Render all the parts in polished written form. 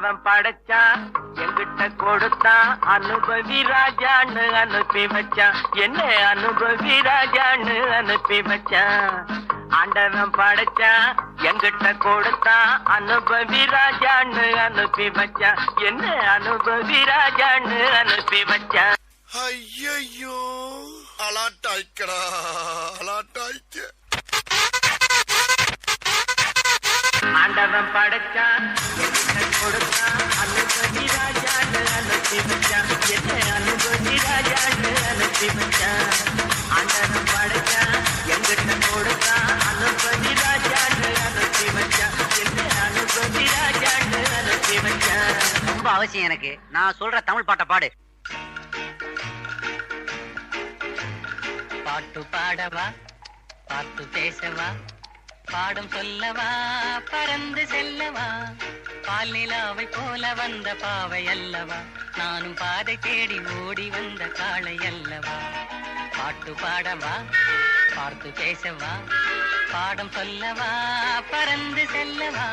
ஆண்டவன் படைச்சான் எங்கிட்ட கொடுத்தான் அனுபவி ராஜான்னு அனுப்பி வச்சான் என்ன அனுபவி ராஜான்னு அனுப்பி வச்சான் ஆண்டவன் படைச்சான் எங்கிட்ட கொடுத்தான் அனுபவி ராஜான்னு அனுப்பி வச்சான் என்ன அனுபவி ராஜான்னு அனுப்பி வச்சான் ஐயோ அலாட்டாய்க்கடா அலாட்டாய்க்க ஆண்டவன் படைச்சான் எங்கிட்ட கொடுத்தான் அனுபவி ராஜான்னு அனுப்பி வச்சான் என்ன அனுபவி ராஜான்னு அனுப்பி வச்சான் ஆண்டவன் படைச்சான் எங்கிட்ட கொடுத்தான் அனுபவி ராஜான்னு அனுப்பி வச்சான் என்ன அனுபவி ராஜான்னு அனுப்பி வச்சான். ரொம்ப அவசியம் எனக்கு. நான் சொல்ற தமிழ் பாட்டை பாடு. பாட்டு பாடவா, பாட்டு பேசவா, பாடம் சொல்லவா, பறந்து செல்லவா, பால் நிலாவை போல வந்த பாவை அல்லவா, நானும் பாதை தேடி ஓடி வந்த காளை அல்லவா. பாட்டு பாடவா, பார்த்து பேசவா, பாடம் சொல்லவா, பறந்து செல்லவா,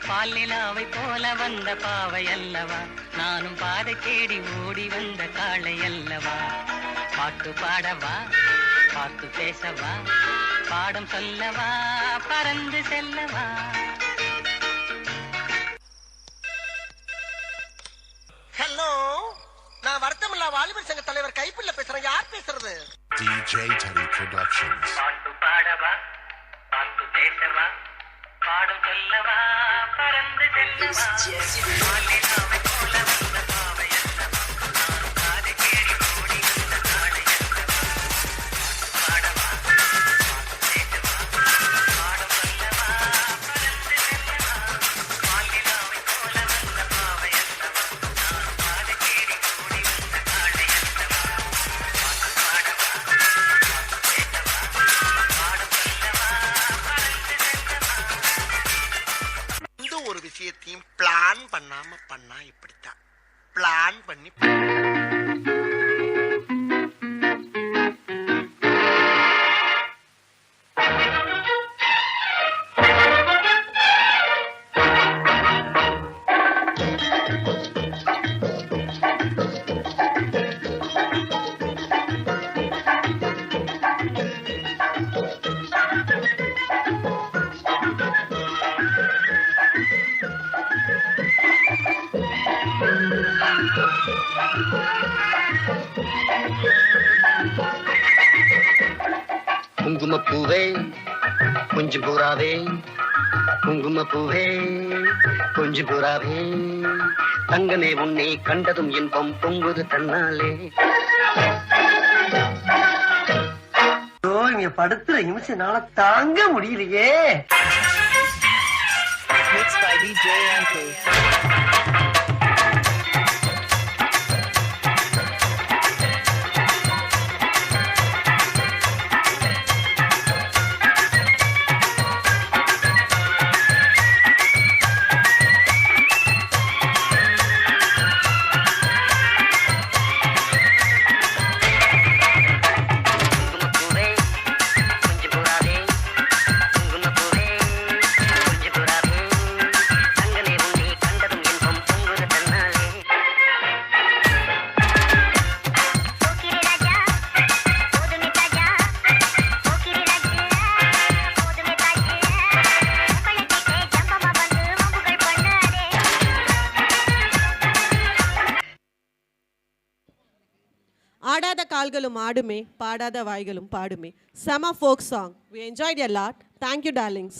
பால் நிலாவை போல வந்த பாவை அல்லவா, நானும் பாதை தேடி ஓடி வந்த காளை அல்லவா. பாட்டு பாடவா, பார்த்து பேசவா, பாடம் சொல்லவா, பறந்து செல்லவா. ஹலோ, நான் வருத்தமில்லா வாலிபர் சங்க தலைவர் கைப்புள்ள பேசுறேன். யார் பேசுறது? DJ Teddy Productions. பாட்டு பாடவா, பார்த்து பேசவா, பாடம் சொல்லவா, பறந்து செல்லவா, பால் நிலாவை போல வந்த பாவை அல்லவா, நானும் பாதை தேடி ஓடி வந்த காளை அல்லவா. பாடவா, பார்த்து பேசவா, பாடம் சொல்லவா, பறந்து செல்லவா, பால் நிலாவை போல வந்த பாவை அல்லவா, நானும் பாதை தேடி ஓடி வந்த காளை அல்லவா. பாட்டு பாடவா, பார்த்து பேசவா, பாடம் சொல்லவா, பறந்து செல்லவா. இந்த ஒரு விஷயத்தையும் பிளான் பண்ணாம பண்ணா இப்படித்தான். பிளான் பண்ணி குங்குமப்பூவே கொஞ்சம் புறாவே, குங்குமப்பூவே கொஞ்சம் புறாவே, தங்கமே உன்னை கண்டதும் இன்பம் பொங்குது தன்னாலே. இங்க படுத்துற நிமிஷம்னால தாங்க முடியலையே. குங்குமப்பூவே கொஞ்சம் புறாவே, குங்குமப்பூவே கொஞ்சம் புறாவே, தங்கமே உன்னை கண்டதும் இன்பம் பொங்குது தன்னாலே. போக்கிரி ராஜா போதுமே தாஜா, போக்கிரி ராஜா போதுமே தாஜா, பழகிட்டே ஜம்பமா வந்து வம்புகள் பண்ணாதே. ஆடாத கால்களும் ஆடுமே, பாடாத வாய்களும் பாடுமே. செம folk song. We enjoyed a lot. Thank you, darlings.